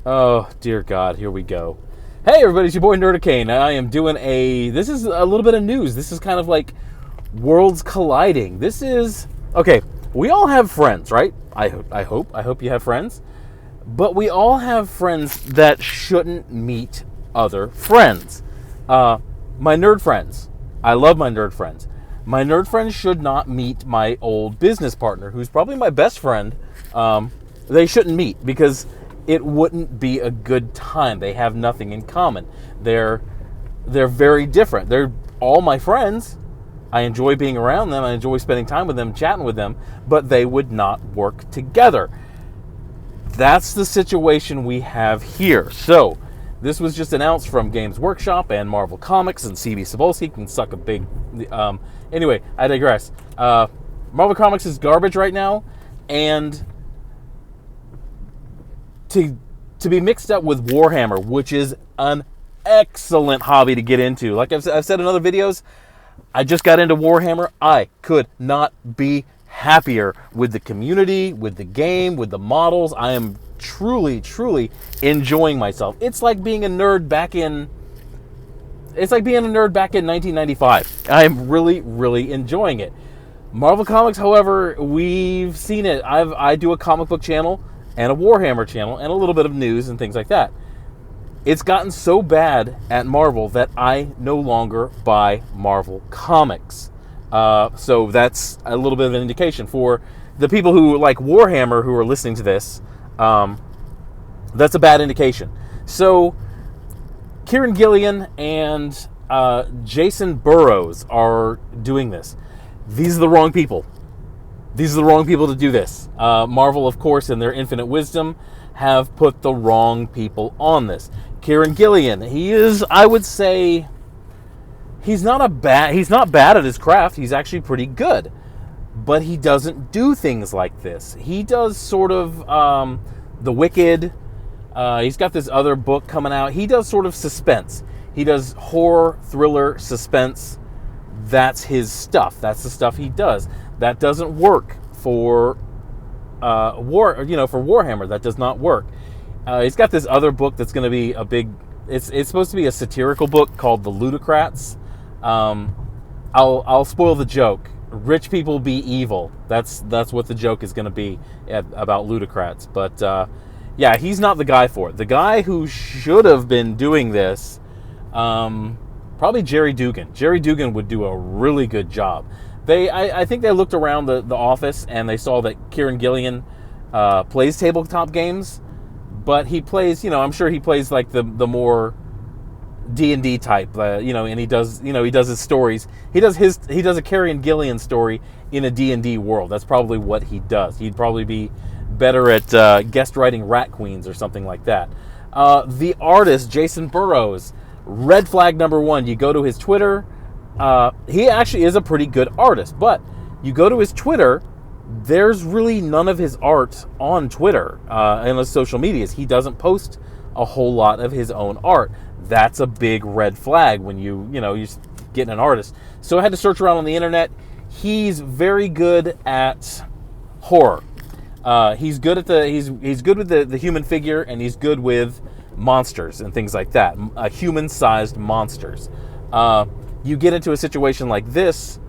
Oh, dear God, here we go. Hey, everybody, it's your boy Nerdicane. I am doing this is a little bit of news. This is kind of like worlds colliding. Okay, we all have friends, right? I hope you have friends. But we all have friends that shouldn't meet other friends. My nerd friends. I love my nerd friends. My nerd friends should not meet my old business partner, who's probably my best friend. They shouldn't meet because it wouldn't be a good time. They have nothing in common. They're very different. They're all my friends. I enjoy being around them. I enjoy spending time with them, chatting with them, but they would not work together. That's the situation we have here. So, this was just announced from Games Workshop and Marvel Comics, and CB Cebulski can suck a big... anyway, I digress. Marvel Comics is garbage right now, and to be mixed up with Warhammer, which is an excellent hobby to get into. Like I've said in other videos, I just got into Warhammer. I could not be happier with the community, with the game, with the models. I am truly, truly enjoying myself. It's like being a nerd back in 1995. I am really, really enjoying it. Marvel Comics, however, we've seen it. I do a comic book channel and a Warhammer channel and a little bit of news and things like that. It's gotten so bad at Marvel that I no longer buy Marvel Comics. So that's a little bit of an indication for the people who like Warhammer who are listening to this. That's a bad indication. So Kieran Gillian and Jason Burrows are doing this. These are the wrong people. These are the wrong people to do this. Marvel, of course, in their infinite wisdom, have put the wrong people on this. Kieran Gillian, he is, I would say, he's not bad at his craft. He's actually pretty good. But he doesn't do things like this. He does sort of The Wicked. He's got this other book coming out. He does sort of suspense. He does horror, thriller, suspense. That's his stuff. That's the stuff he does. That doesn't work for for Warhammer. That does not work. He's got this other book that's going to be a big. It's supposed to be a satirical book called The Ludocrats. I'll spoil the joke. Rich people be evil. That's what the joke is going to be about Ludocrats. But yeah, he's not the guy for it. The guy who should have been doing this, probably Jerry Dugan. Jerry Dugan would do a really good job. I think they looked around the office and they saw that Kieran Gillian plays tabletop games, but he plays, I'm sure he plays like the more D&D type, and he does his stories. He does a Kieran Gillian story in a D&D world. That's probably what he does. He'd probably be better at guest writing Rat Queens or something like that. The artist, Jason Burrows, red flag number one. You go to his Twitter. He actually is a pretty good artist, but you go to his Twitter, there's really none of his art on Twitter and his social medias. He doesn't post a whole lot of his own art. That's a big red flag when you're getting an artist. So I had to search around on the internet. He's very good at horror. He's good at he's good with the human figure, and he's good with monsters and things like that. Human-sized monsters. You get into a situation like this,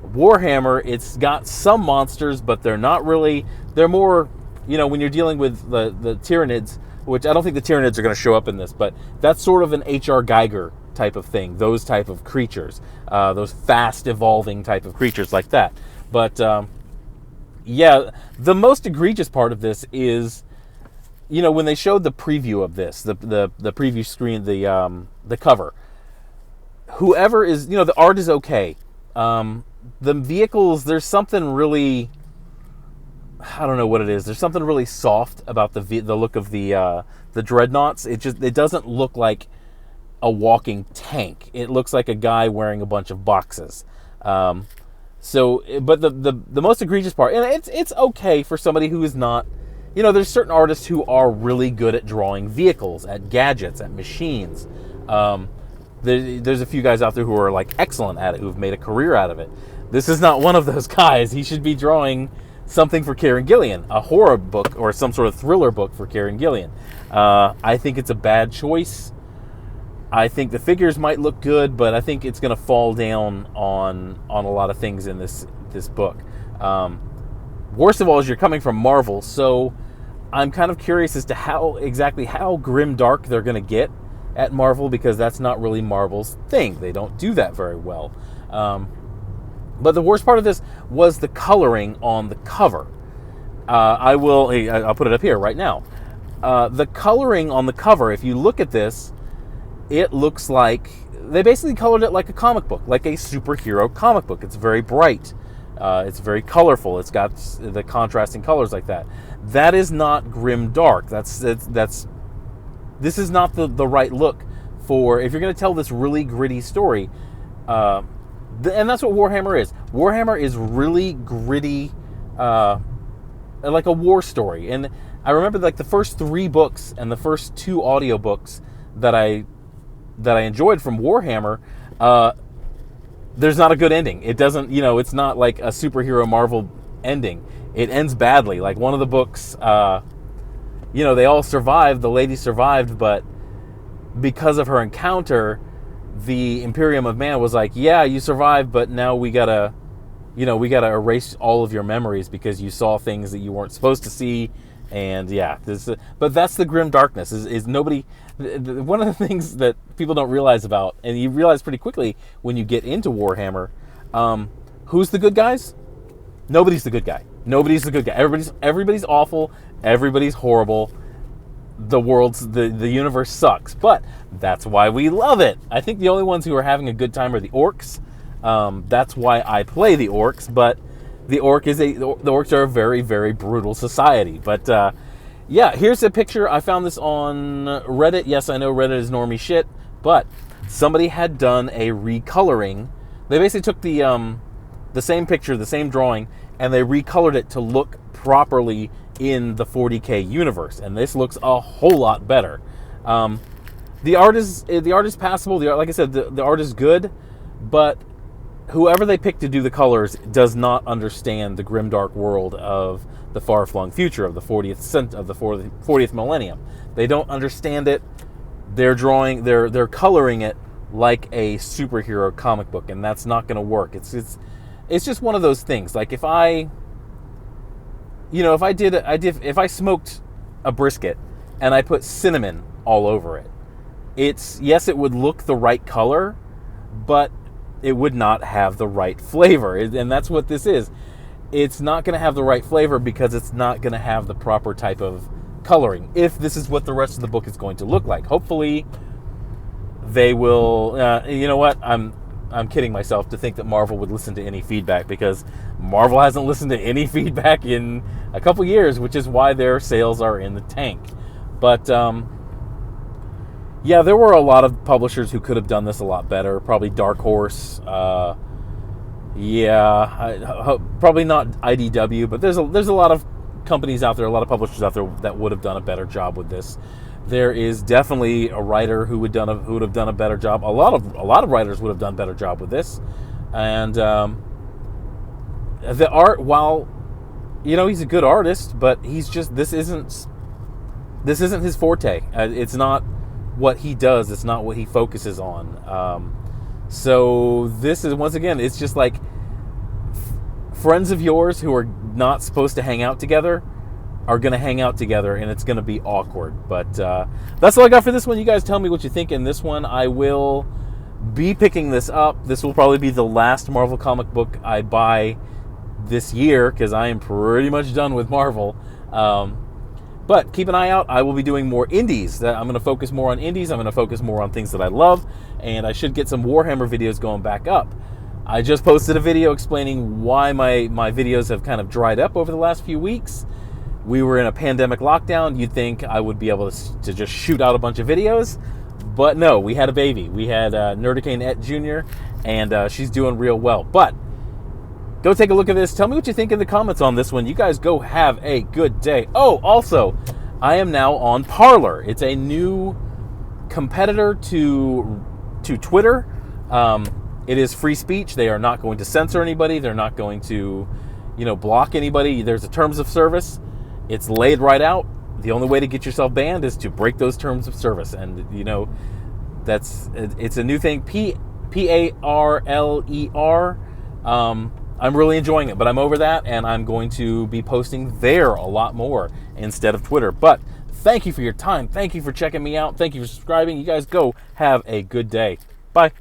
Warhammer, it's got some monsters, but they're not really, they're more, when you're dealing with the Tyranids, which I don't think the Tyranids are going to show up in this, but that's sort of an H.R. Geiger type of thing, those type of creatures, those fast evolving type of creatures like that. But yeah, the most egregious part of this is, when they showed the preview of this, the preview screen, the cover, whoever is, the art is okay. The vehicles, there's something really, I don't know what it is. There's something really soft about the look of the dreadnoughts. It doesn't look like a walking tank. It looks like a guy wearing a bunch of boxes. But the most egregious part, and it's okay for somebody who is not, there's certain artists who are really good at drawing vehicles, at gadgets, at machines. There's a few guys out there who are like excellent at it, who've made a career out of it. This is not one of those guys. He should be drawing something for Kieran Gillian, a horror book or some sort of thriller book for Kieran Gillian. I think it's a bad choice. I think the figures might look good, but I think it's going to fall down on a lot of things in this book. Worst of all is you're coming from Marvel, so I'm kind of curious as to how grim dark they're going to get at Marvel, because that's not really Marvel's thing. They don't do that very well. But the worst part of this was the coloring on the cover. I'll put it up here right now. The coloring on the cover, if you look at this, it looks like they basically colored it like a comic book, like a superhero comic book. It's very bright. It's very colorful. It's got the contrasting colors like that. That is not grim dark. This is not the right look for if you're going to tell this really gritty story. And that's what Warhammer is. Warhammer is really gritty, like a war story. And I remember like the first 3 books and the first 2 audiobooks that I enjoyed from Warhammer. There's not a good ending. It doesn't, it's not like a superhero Marvel ending. It ends badly. Like one of the books, they all survived. The lady survived, but because of her encounter, the Imperium of Man was like, yeah, you survived, but now we gotta erase all of your memories because you saw things that you weren't supposed to see. And yeah, but that's the grim darkness. Is nobody. One of the things that people don't realize about, and you realize pretty quickly when you get into Warhammer, who's the good guys? Nobody's the good guy. Nobody's the good guy. Everybody's awful. Everybody's horrible. The universe sucks. But that's why we love it. I think the only ones who are having a good time are the orcs. That's why I play the orcs. But the orcs are a very, very brutal society. But yeah, here's a picture. I found this on Reddit. Yes, I know Reddit is normie shit, but somebody had done a recoloring. They basically took the same picture, the same drawing, and they recolored it to look properly in the 40K universe. And this looks a whole lot better. The art is passable. Like I said, the art is good, but whoever they picked to do the colors does not understand the grimdark world of the far-flung future of the 40th millennium. They don't understand it. They're coloring it like a superhero comic book, and that's not going to work. It's just one of those things. Like if I smoked a brisket and I put cinnamon all over it, it would look the right color, but it would not have the right flavor. And that's what this is. It's not going to have the right flavor because it's not going to have the proper type of coloring, if this is what the rest of the book is going to look like. Hopefully they will. You know what? I'm kidding myself to think that Marvel would listen to any feedback, because Marvel hasn't listened to any feedback in a couple years, which is why their sales are in the tank. But yeah, there were a lot of publishers who could have done this a lot better. Probably Dark Horse. Probably not IDW, but there's a lot of companies out there, a lot of publishers out there that would have done a better job with this. There is definitely a writer who would have done a better job. A lot of writers would have done a better job with this. And the art, while he's a good artist, but this isn't his forte. It's not what he does. It's not what he focuses on. So this is, once again, it's just like friends of yours who are not supposed to hang out together are going to hang out together, and it's going to be awkward. But that's all I got for this one. You guys tell me what you think in this one. I will be picking this up. This will probably be the last Marvel comic book I buy this year, because I am pretty much done with Marvel. But keep an eye out. I will be doing more indies. I'm going to focus more on indies. I'm going to focus more on things that I love. And I should get some Warhammer videos going back up. I just posted a video explaining why my videos have kind of dried up over the last few weeks. We were in a pandemic lockdown. You'd think I would be able to just shoot out a bunch of videos. But no, we had a baby. We had Nerdicane Et Jr., and she's doing real well. But go take a look at this. Tell me what you think in the comments on this one. You guys go have a good day. Oh, also, I am now on Parler. It's a new competitor to Twitter. It is free speech. They are not going to censor anybody. They're not going to, block anybody. There's a terms of service. It's laid right out. The only way to get yourself banned is to break those terms of service. And, it's a new thing. Parler. I'm really enjoying it, but I'm over that, and I'm going to be posting there a lot more instead of Twitter. But thank you for your time. Thank you for checking me out. Thank you for subscribing. You guys go have a good day. Bye.